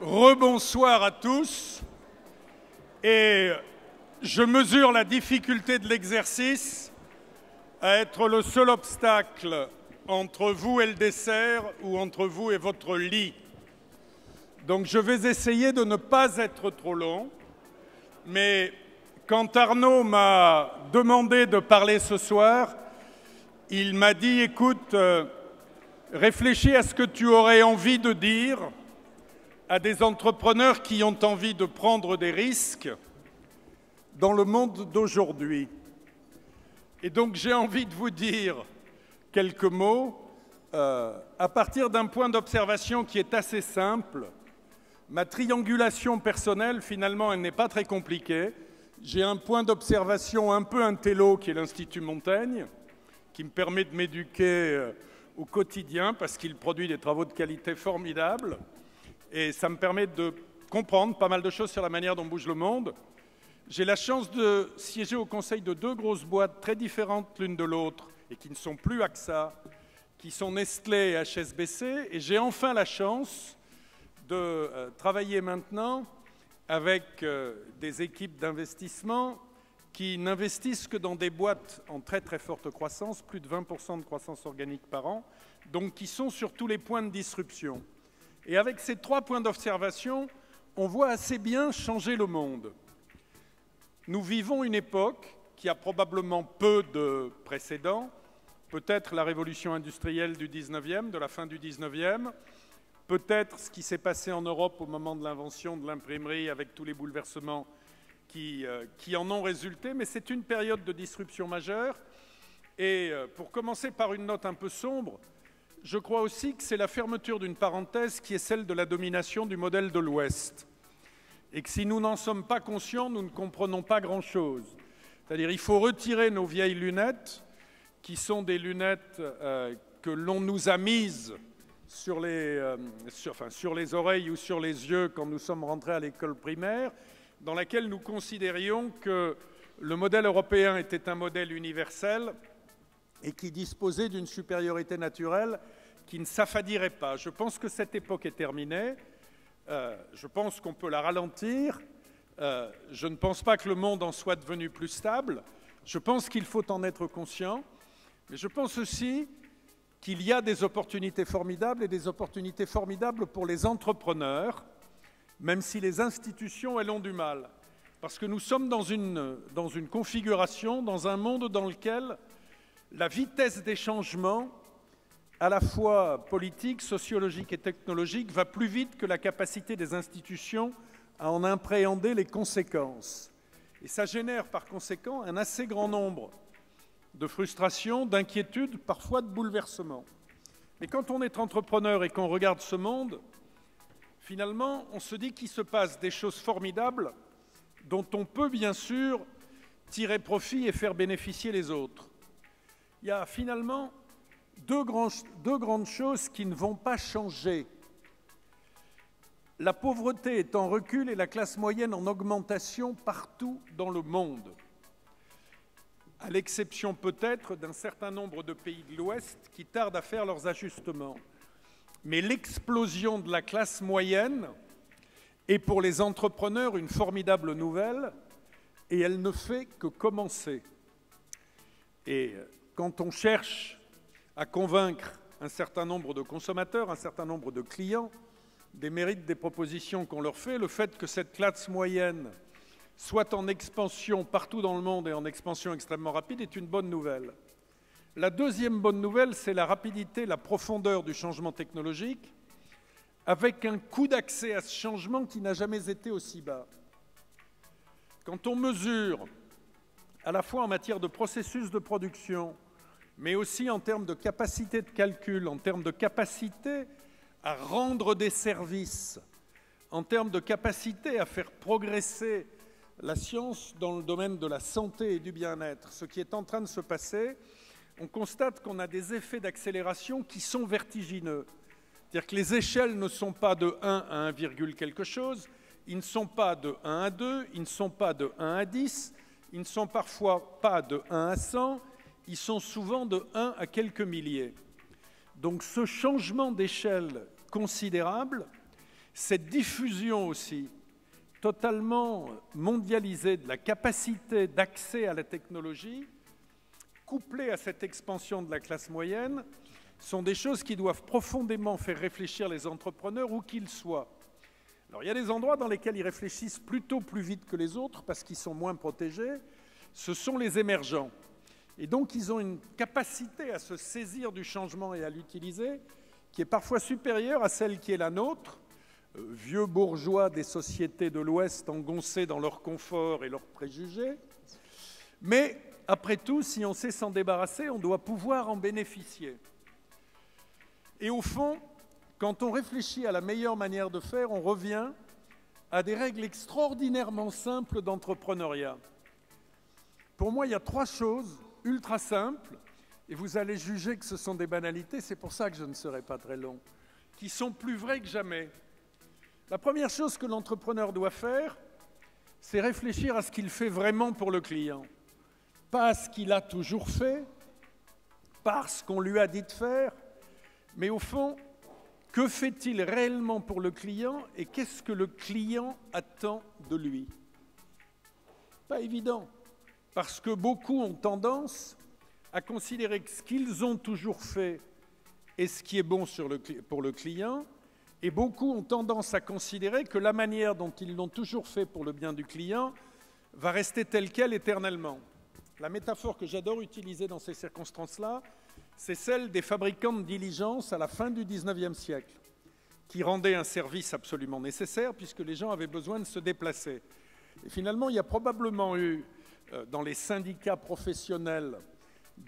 Rebonsoir à tous. Et je mesure la difficulté de l'exercice à être le seul obstacle entre vous et le dessert ou entre vous et votre lit. Donc je vais essayer de ne pas être trop long. Mais quand Arnaud m'a demandé de parler ce soir, il m'a dit « Écoute, réfléchis à ce que tu aurais envie de dire à des entrepreneurs qui ont envie de prendre des risques dans le monde d'aujourd'hui. » Et donc j'ai envie de vous dire quelques mots à partir d'un point d'observation qui est assez simple. Ma triangulation personnelle, finalement, elle n'est pas très compliquée. J'ai un point d'observation un peu intello qui est l'Institut Montaigne, qui me permet de m'éduquer au quotidien parce qu'il produit des travaux de qualité formidables. Et ça me permet de comprendre pas mal de choses sur la manière dont bouge le monde. J'ai la chance de siéger au conseil de deux grosses boîtes très différentes l'une de l'autre et qui ne sont plus AXA, qui sont Nestlé et HSBC. Et j'ai enfin la chance de travailler maintenant avec des équipes d'investissement qui n'investissent que dans des boîtes en très très forte croissance, plus de 20% de croissance organique par an, donc qui sont sur tous les points de disruption. Et avec ces trois points d'observation, on voit assez bien changer le monde. Nous vivons une époque qui a probablement peu de précédents, peut-être la révolution industrielle du 19e, de la fin du 19e, peut-être ce qui s'est passé en Europe au moment de l'invention de l'imprimerie avec tous les bouleversements qui en ont résulté, mais c'est une période de disruption majeure. Et pour commencer par une note un peu sombre, je crois aussi que c'est la fermeture d'une parenthèse qui est celle de la domination du modèle de l'Ouest. Et que si nous n'en sommes pas conscients, nous ne comprenons pas grand-chose. C'est-à-dire qu'il faut retirer nos vieilles lunettes, qui sont des lunettes que l'on nous a mises sur les oreilles ou sur les yeux quand nous sommes rentrés à l'école primaire, dans laquelle nous considérions que le modèle européen était un modèle universel et qui disposait d'une supériorité naturelle qui ne s'affadirait pas. Je pense que cette époque est terminée. Je pense qu'on peut la ralentir. Je ne pense pas que le monde en soit devenu plus stable. Je pense qu'il faut en être conscient. Mais je pense aussi qu'il y a des opportunités formidables et des opportunités formidables pour les entrepreneurs, même si les institutions, elles ont du mal. Parce que nous sommes dans une configuration, dans un monde dans lequel la vitesse des changements, à la fois politique, sociologique et technologique, va plus vite que la capacité des institutions à en appréhender les conséquences. Et ça génère par conséquent un assez grand nombre de frustrations, d'inquiétudes, parfois de bouleversements. Mais quand on est entrepreneur et qu'on regarde ce monde, finalement, on se dit qu'il se passe des choses formidables dont on peut bien sûr tirer profit et faire bénéficier les autres. Il y a finalement deux grandes choses qui ne vont pas changer. La pauvreté est en recul et la classe moyenne en augmentation partout dans le monde, à l'exception peut-être d'un certain nombre de pays de l'Ouest qui tardent à faire leurs ajustements. Mais l'explosion de la classe moyenne est pour les entrepreneurs une formidable nouvelle et elle ne fait que commencer. Et quand on cherche à convaincre un certain nombre de consommateurs, un certain nombre de clients, des mérites des propositions qu'on leur fait, le fait que cette classe moyenne soit en expansion partout dans le monde et en expansion extrêmement rapide est une bonne nouvelle. La deuxième bonne nouvelle, c'est la rapidité, la profondeur du changement technologique, avec un coût d'accès à ce changement qui n'a jamais été aussi bas. Quand on mesure, à la fois en matière de processus de production, mais aussi en termes de capacité de calcul, en termes de capacité à rendre des services, en termes de capacité à faire progresser la science dans le domaine de la santé et du bien-être, ce qui est en train de se passer, on constate qu'on a des effets d'accélération qui sont vertigineux. C'est-à-dire que les échelles ne sont pas de 1 à 1, quelque chose, ils ne sont pas de 1 à 2, ils ne sont pas de 1 à 10, ils ne sont parfois pas de 1 à 100, ils sont souvent de 1 à quelques milliers. Donc ce changement d'échelle considérable, Cette diffusion aussi, totalement mondialisée de la capacité d'accès à la technologie, couplée à cette expansion de la classe moyenne, sont des choses qui doivent profondément faire réfléchir les entrepreneurs, où qu'ils soient. Alors, il y a des endroits dans lesquels ils réfléchissent plutôt plus vite que les autres parce qu'ils sont moins protégés. Ce sont les émergents. Et donc, ils ont une capacité à se saisir du changement et à l'utiliser qui est parfois supérieure à celle qui est la nôtre, vieux bourgeois des sociétés de l'Ouest engoncés dans leur confort et leurs préjugés. Mais, après tout, si on sait s'en débarrasser, on doit pouvoir en bénéficier. Et au fond, quand on réfléchit à la meilleure manière de faire, on revient à des règles extraordinairement simples d'entrepreneuriat. Pour moi, il y a 3 choses ultra simples, et vous allez juger que ce sont des banalités, c'est pour ça que je ne serai pas très long, qui sont plus vraies que jamais. La première chose que l'entrepreneur doit faire, c'est réfléchir à ce qu'il fait vraiment pour le client. Pas à ce qu'il a toujours fait, pas à ce qu'on lui a dit de faire, mais au fond, que fait-il réellement pour le client et qu'est-ce que le client attend de lui? Pas évident, parce que beaucoup ont tendance à considérer que ce qu'ils ont toujours fait est ce qui est bon pour le client, et beaucoup ont tendance à considérer que la manière dont ils l'ont toujours fait pour le bien du client va rester telle qu'elle éternellement. La métaphore que j'adore utiliser dans ces circonstances-là, c'est celle des fabricants de diligences à la fin du XIXe siècle, qui rendaient un service absolument nécessaire puisque les gens avaient besoin de se déplacer. Et finalement, il y a probablement eu, dans les syndicats professionnels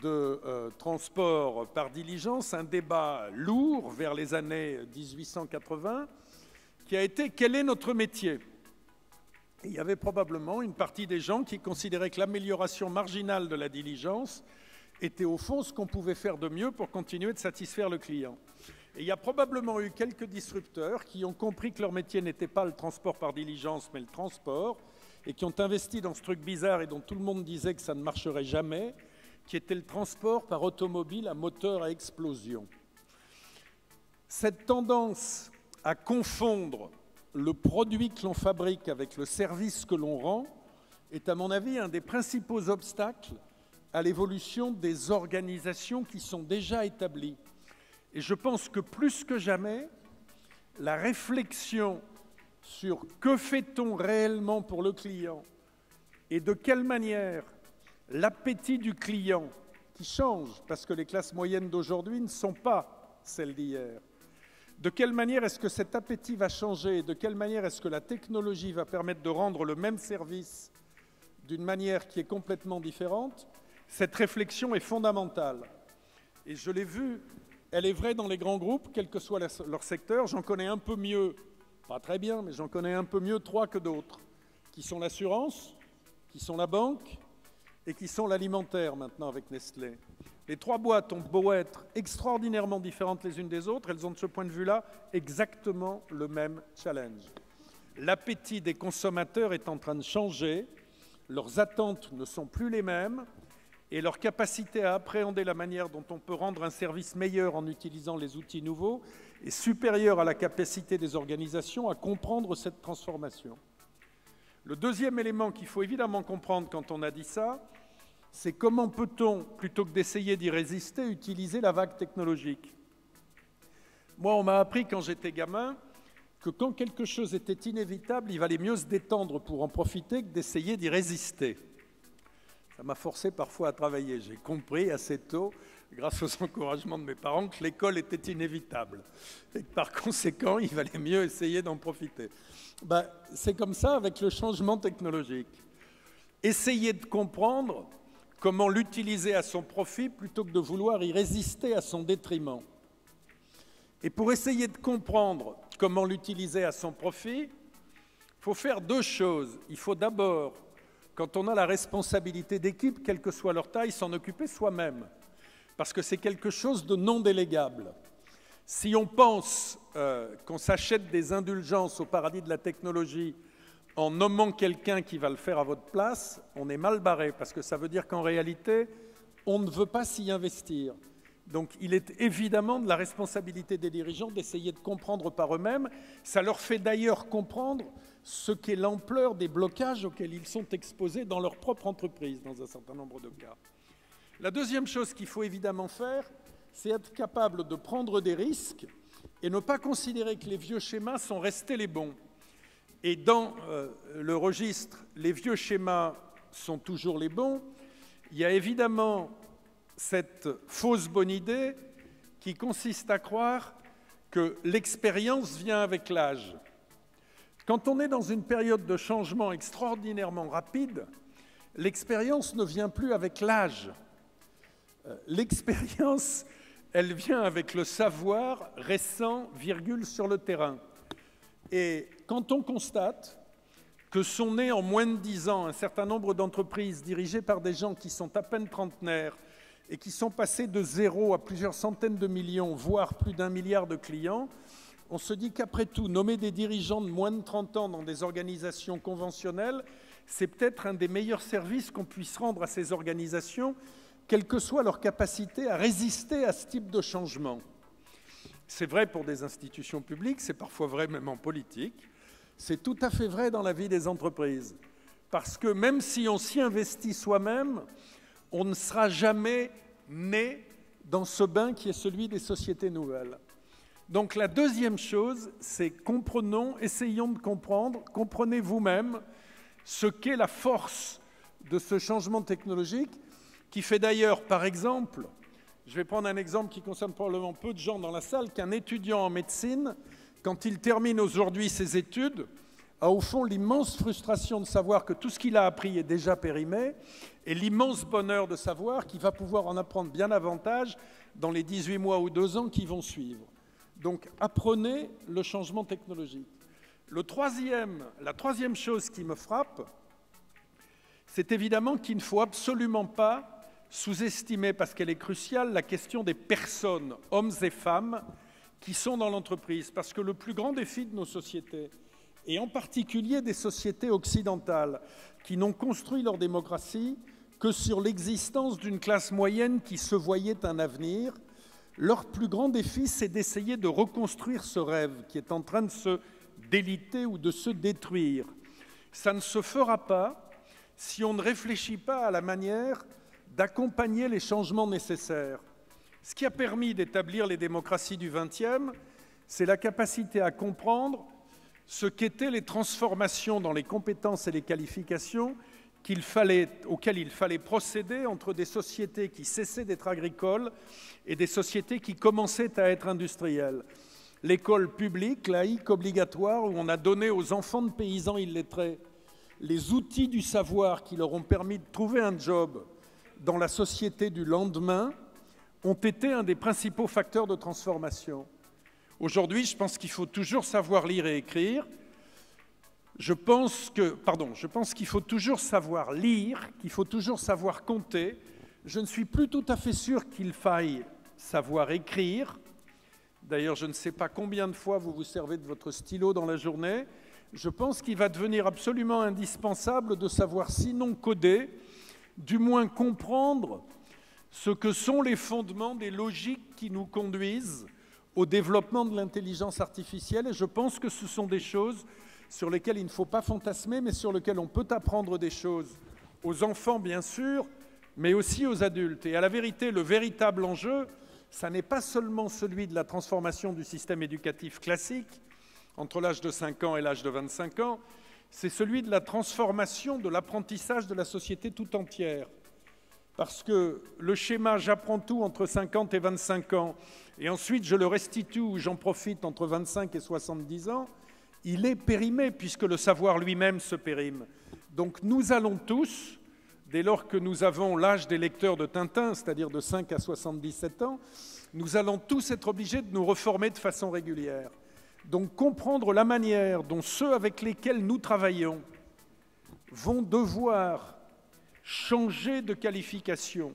de transport par diligence, un débat lourd vers les années 1880, qui a été « Quel est notre métier ?» Et il y avait probablement une partie des gens qui considéraient que l'amélioration marginale de la diligence était au fond ce qu'on pouvait faire de mieux pour continuer de satisfaire le client. Et il y a probablement eu quelques disrupteurs qui ont compris que leur métier n'était pas le transport par diligence, mais le transport, et qui ont investi dans ce truc bizarre et dont tout le monde disait que ça ne marcherait jamais, qui était le transport par automobile à moteur à explosion. Cette tendance à confondre le produit que l'on fabrique avec le service que l'on rend est, à mon avis, un des principaux obstacles à l'évolution des organisations qui sont déjà établies. Et je pense que plus que jamais, la réflexion sur que fait-on réellement pour le client et de quelle manière l'appétit du client, qui change parce que les classes moyennes d'aujourd'hui ne sont pas celles d'hier, de quelle manière est-ce que cet appétit va changer et de quelle manière est-ce que la technologie va permettre de rendre le même service d'une manière qui est complètement différente, cette réflexion est fondamentale. Et je l'ai vue, elle est vraie dans les grands groupes, quel que soit leur secteur. J'en connais un peu mieux, pas très bien, mais j'en connais un peu mieux 3 que d'autres, qui sont l'assurance, qui sont la banque et qui sont l'alimentaire maintenant avec Nestlé. Les 3 boîtes ont beau être extraordinairement différentes les unes des autres, elles ont de ce point de vue-là exactement le même challenge. L'appétit des consommateurs est en train de changer, leurs attentes ne sont plus les mêmes, et leur capacité à appréhender la manière dont on peut rendre un service meilleur en utilisant les outils nouveaux est supérieure à la capacité des organisations à comprendre cette transformation. Le deuxième élément qu'il faut évidemment comprendre quand on a dit ça, c'est comment peut-on, plutôt que d'essayer d'y résister, utiliser la vague technologique. Moi, on m'a appris quand j'étais gamin que quand quelque chose était inévitable, il valait mieux se détendre pour en profiter que d'essayer d'y résister. Ça m'a forcé parfois à travailler. J'ai compris assez tôt, grâce aux encouragements de mes parents, que l'école était inévitable. Et que par conséquent, il valait mieux essayer d'en profiter. C'est comme ça avec le changement technologique. Essayer de comprendre comment l'utiliser à son profit plutôt que de vouloir y résister à son détriment. Et pour essayer de comprendre comment l'utiliser à son profit, il faut faire 2 choses. Il faut d'abord, quand on a la responsabilité d'équipe, quelle que soit leur taille, s'en occuper soi-même, parce que c'est quelque chose de non délégable. Si on pense qu'on s'achète des indulgences au paradis de la technologie en nommant quelqu'un qui va le faire à votre place, on est mal barré, parce que ça veut dire qu'en réalité, on ne veut pas s'y investir. Donc il est évidemment de la responsabilité des dirigeants d'essayer de comprendre par eux-mêmes. Ça leur fait d'ailleurs comprendre ce qu'est l'ampleur des blocages auxquels ils sont exposés dans leur propre entreprise, dans un certain nombre de cas. La deuxième chose qu'il faut évidemment faire, c'est être capable de prendre des risques et ne pas considérer que les vieux schémas sont restés les bons. Et dans le registre « les vieux schémas sont toujours les bons », il y a évidemment cette fausse bonne idée qui consiste à croire que l'expérience vient avec l'âge. Quand on est dans une période de changement extraordinairement rapide, l'expérience ne vient plus avec l'âge. L'expérience, elle vient avec le savoir récent, sur le terrain. Et quand on constate que sont nées en moins de 10 ans un certain nombre d'entreprises dirigées par des gens qui sont à peine trentenaires et qui sont passés de 0 à plusieurs centaines de millions, voire plus d'1 milliard de clients, on se dit qu'après tout, nommer des dirigeants de moins de 30 ans dans des organisations conventionnelles, c'est peut-être un des meilleurs services qu'on puisse rendre à ces organisations, quelle que soit leur capacité à résister à ce type de changement. C'est vrai pour des institutions publiques, c'est parfois vrai même en politique, c'est tout à fait vrai dans la vie des entreprises. Parce que même si on s'y investit soi-même, on ne sera jamais né dans ce bain qui est celui des sociétés nouvelles. Donc la deuxième chose, c'est comprenons, essayons de comprendre, comprenez vous-même ce qu'est la force de ce changement technologique, qui fait d'ailleurs, par exemple, je vais prendre un exemple qui concerne probablement peu de gens dans la salle, qu'un étudiant en médecine, quand il termine aujourd'hui ses études, a au fond l'immense frustration de savoir que tout ce qu'il a appris est déjà périmé et l'immense bonheur de savoir qu'il va pouvoir en apprendre bien davantage dans les 18 mois ou 2 ans qui vont suivre. Donc apprenez le changement technologique. La troisième chose qui me frappe, c'est évidemment qu'il ne faut absolument pas sous-estimer, parce qu'elle est cruciale, la question des personnes, hommes et femmes, qui sont dans l'entreprise. Parce que le plus grand défi de nos sociétés, et en particulier des sociétés occidentales, qui n'ont construit leur démocratie que sur l'existence d'une classe moyenne qui se voyait un avenir, leur plus grand défi, c'est d'essayer de reconstruire ce rêve qui est en train de se déliter ou de se détruire. Ça ne se fera pas si on ne réfléchit pas à la manière d'accompagner les changements nécessaires. Ce qui a permis d'établir les démocraties du XXe, c'est la capacité à comprendre ce qu'étaient les transformations dans les compétences et les qualifications auxquelles il fallait procéder entre des sociétés qui cessaient d'être agricoles et des sociétés qui commençaient à être industrielles. L'école publique, laïque, obligatoire, où on a donné aux enfants de paysans illettrés les outils du savoir qui leur ont permis de trouver un job dans la société du lendemain, ont été un des principaux facteurs de transformation. Aujourd'hui, je pense qu'il faut toujours savoir lire et écrire. Je pense qu'il faut toujours savoir lire, qu'il faut toujours savoir compter. Je ne suis plus tout à fait sûr qu'il faille savoir écrire. D'ailleurs, je ne sais pas combien de fois vous vous servez de votre stylo dans la journée. Je pense qu'il va devenir absolument indispensable de savoir, sinon coder, du moins comprendre ce que sont les fondements des logiques qui nous conduisent au développement de l'intelligence artificielle. Et je pense que ce sont des choses sur lesquelles il ne faut pas fantasmer, mais sur lesquelles on peut apprendre des choses aux enfants, bien sûr, mais aussi aux adultes. Et à la vérité, le véritable enjeu, ça n'est pas seulement celui de la transformation du système éducatif classique, entre l'âge de 5 ans et l'âge de 25 ans, c'est celui de la transformation de l'apprentissage de la société tout entière. Parce que le schéma « j'apprends tout entre 50 et 25 ans et ensuite je le restitue ou j'en profite entre 25 et 70 ans », il est périmé puisque le savoir lui-même se périme. Donc nous allons tous, dès lors que nous avons l'âge des lecteurs de Tintin, c'est-à-dire de 5 à 77 ans, nous allons tous être obligés de nous reformer de façon régulière. Donc comprendre la manière dont ceux avec lesquels nous travaillons vont devoir changer de qualification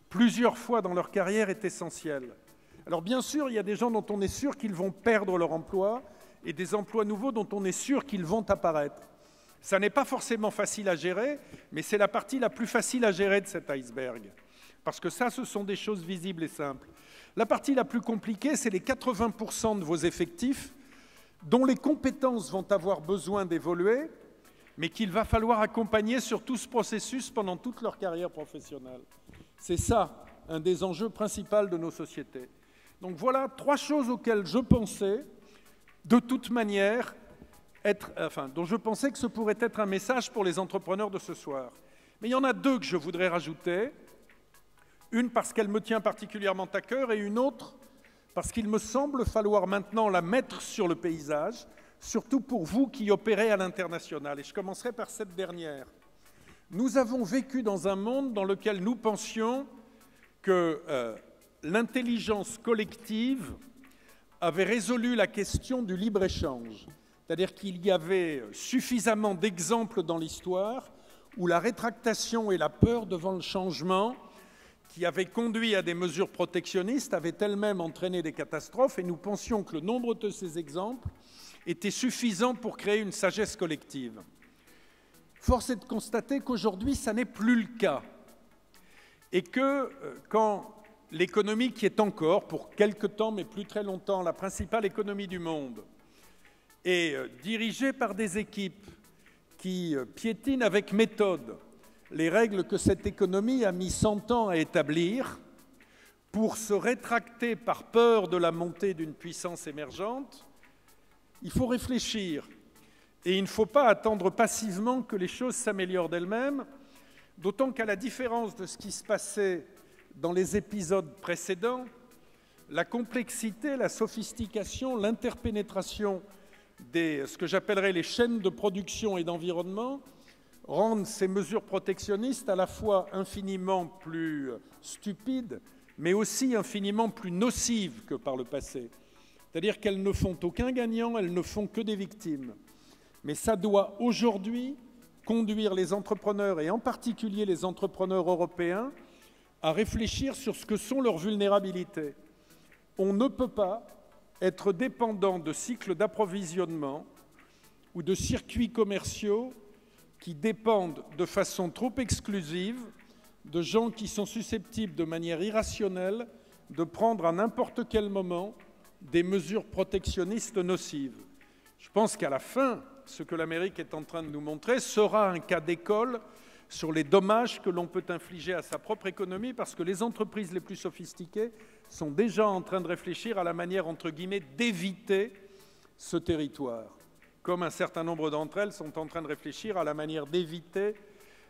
plusieurs fois dans leur carrière est essentiel. Alors bien sûr, il y a des gens dont on est sûr qu'ils vont perdre leur emploi et des emplois nouveaux dont on est sûr qu'ils vont apparaître. Ça n'est pas forcément facile à gérer, mais c'est la partie la plus facile à gérer de cet iceberg. Parce que ça, ce sont des choses visibles et simples. La partie la plus compliquée, c'est les 80% de vos effectifs dont les compétences vont avoir besoin d'évoluer, mais qu'il va falloir accompagner sur tout ce processus pendant toute leur carrière professionnelle. C'est ça, un des enjeux principaux de nos sociétés. Donc voilà 3 choses auxquelles je pensais, de toute manière, dont je pensais que ce pourrait être un message pour les entrepreneurs de ce soir. Mais il y en a 2 que je voudrais rajouter. Une parce qu'elle me tient particulièrement à cœur et une autre parce qu'il me semble falloir maintenant la mettre sur le paysage, surtout pour vous qui opérez à l'international. Et je commencerai par cette dernière. Nous avons vécu dans un monde dans lequel nous pensions que l'intelligence collective avait résolu la question du libre-échange. C'est-à-dire qu'il y avait suffisamment d'exemples dans l'histoire où la rétractation et la peur devant le changement qui avaient conduit à des mesures protectionnistes avaient elles-mêmes entraîné des catastrophes et nous pensions que le nombre de ces exemples était suffisant pour créer une sagesse collective. Force est de constater qu'aujourd'hui, ça n'est plus le cas et que quand l'économie qui est encore, pour quelque temps mais plus très longtemps, la principale économie du monde, est dirigée par des équipes qui piétinent avec méthode les règles que cette économie a mis 100 ans à établir pour se rétracter par peur de la montée d'une puissance émergente, il faut réfléchir. Et il ne faut pas attendre passivement que les choses s'améliorent d'elles-mêmes, d'autant qu'à la différence de ce qui se passait dans les épisodes précédents, la complexité, la sophistication, l'interpénétration de ce que j'appellerais les chaînes de production et d'environnement rendent ces mesures protectionnistes à la fois infiniment plus stupides, mais aussi infiniment plus nocives que par le passé. C'est-à-dire qu'elles ne font aucun gagnant, elles ne font que des victimes. Mais ça doit aujourd'hui conduire les entrepreneurs, et en particulier les entrepreneurs européens, à réfléchir sur ce que sont leurs vulnérabilités. On ne peut pas être dépendant de cycles d'approvisionnement ou de circuits commerciaux qui dépendent de façon trop exclusive de gens qui sont susceptibles de manière irrationnelle de prendre à n'importe quel moment des mesures protectionnistes nocives. Je pense qu'à la fin, ce que l'Amérique est en train de nous montrer sera un cas d'école sur les dommages que l'on peut infliger à sa propre économie parce que les entreprises les plus sophistiquées sont déjà en train de réfléchir à la manière, entre guillemets, d'éviter ce territoire. Comme un certain nombre d'entre elles sont en train de réfléchir à la manière d'éviter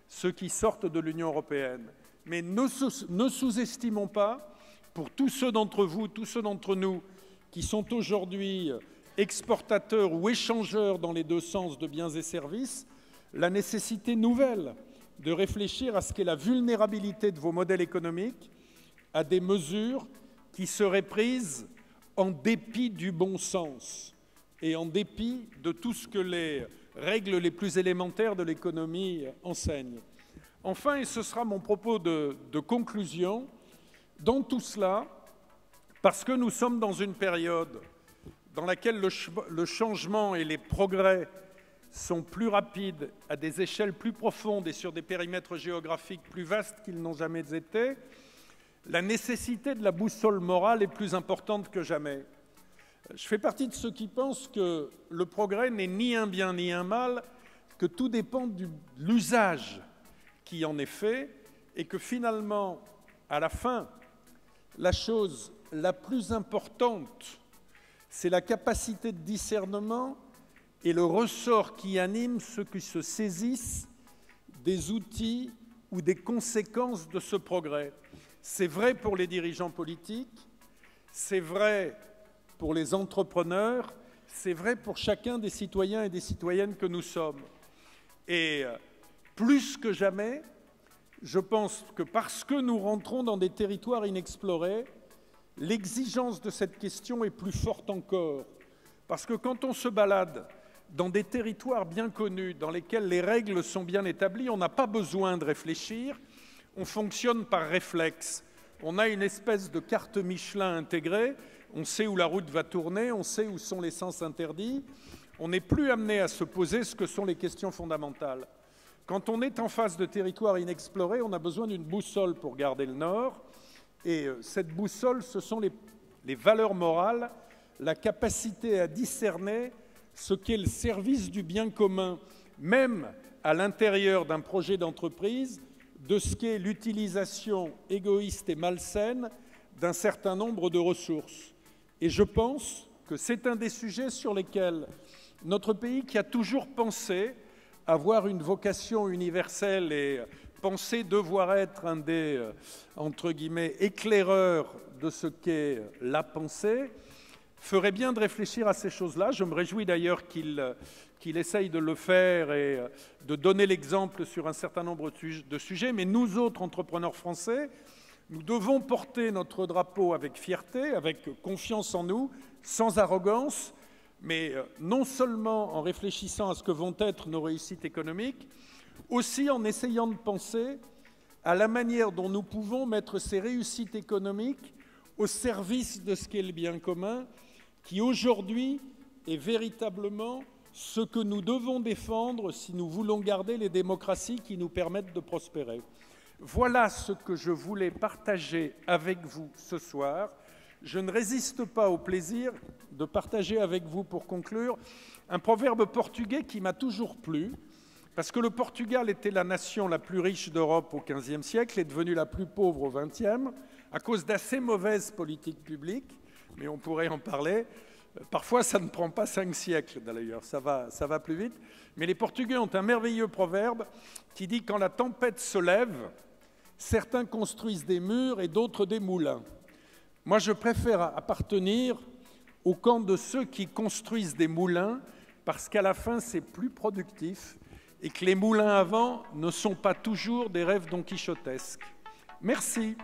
ceux qui sortent de l'Union européenne. Mais ne sous-estimons pas, pour tous ceux d'entre vous, tous ceux d'entre nous qui sont aujourd'hui exportateurs ou échangeurs dans les 2 sens de biens et services, la nécessité nouvelle de réfléchir à ce qu'est la vulnérabilité de vos modèles économiques, à des mesures qui seraient prises en dépit du bon sens et en dépit de tout ce que les règles les plus élémentaires de l'économie enseignent. Enfin, et ce sera mon propos de conclusion, dans tout cela, parce que nous sommes dans une période dans laquelle le changement et les progrès sont plus rapides, à des échelles plus profondes et sur des périmètres géographiques plus vastes qu'ils n'ont jamais été, la nécessité de la boussole morale est plus importante que jamais. Je fais partie de ceux qui pensent que le progrès n'est ni un bien ni un mal, que tout dépend de l'usage qui en est fait et que finalement, à la fin, la chose la plus importante, c'est la capacité de discernement et le ressort qui anime ceux qui se saisissent des outils ou des conséquences de ce progrès. C'est vrai pour les dirigeants politiques, c'est vrai pour les entrepreneurs, c'est vrai pour chacun des citoyens et des citoyennes que nous sommes. Et plus que jamais, je pense que parce que nous rentrons dans des territoires inexplorés, l'exigence de cette question est plus forte encore. Parce que quand on se balade dans des territoires bien connus, dans lesquels les règles sont bien établies, on n'a pas besoin de réfléchir, on fonctionne par réflexe. On a une espèce de carte Michelin intégrée, on sait où la route va tourner, on sait où sont les sens interdits, on n'est plus amené à se poser ce que sont les questions fondamentales. Quand on est en face de territoires inexplorés, on a besoin d'une boussole pour garder le nord. Et cette boussole, ce sont les valeurs morales, la capacité à discerner ce qu'est le service du bien commun, même à l'intérieur d'un projet d'entreprise, de ce qu'est l'utilisation égoïste et malsaine d'un certain nombre de ressources. Et je pense que c'est un des sujets sur lesquels notre pays, qui a toujours pensé avoir une vocation universelle et penser devoir être un des, entre guillemets, éclaireurs de ce qu'est la pensée, ferait bien de réfléchir à ces choses-là. Je me réjouis d'ailleurs qu'il essaye de le faire et de donner l'exemple sur un certain nombre de sujets. Mais nous autres entrepreneurs français, nous devons porter notre drapeau avec fierté, avec confiance en nous, sans arrogance, mais non seulement en réfléchissant à ce que vont être nos réussites économiques, aussi en essayant de penser à la manière dont nous pouvons mettre ces réussites économiques au service de ce qu'est le bien commun, qui aujourd'hui est véritablement ce que nous devons défendre si nous voulons garder les démocraties qui nous permettent de prospérer. Voilà ce que je voulais partager avec vous ce soir. Je ne résiste pas au plaisir de partager avec vous, pour conclure, un proverbe portugais qui m'a toujours plu, parce que le Portugal était la nation la plus riche d'Europe au XVe siècle, est devenue la plus pauvre au XXe, à cause d'assez mauvaises politiques publiques, mais on pourrait en parler. Parfois, ça ne prend pas 5 siècles, d'ailleurs, ça va plus vite. Mais les Portugais ont un merveilleux proverbe qui dit « Quand la tempête se lève, certains construisent des murs et d'autres des moulins ». Moi, je préfère appartenir au camp de ceux qui construisent des moulins, parce qu'à la fin, c'est plus productif et que les moulins à vent ne sont pas toujours des rêves donquichotesques. Merci.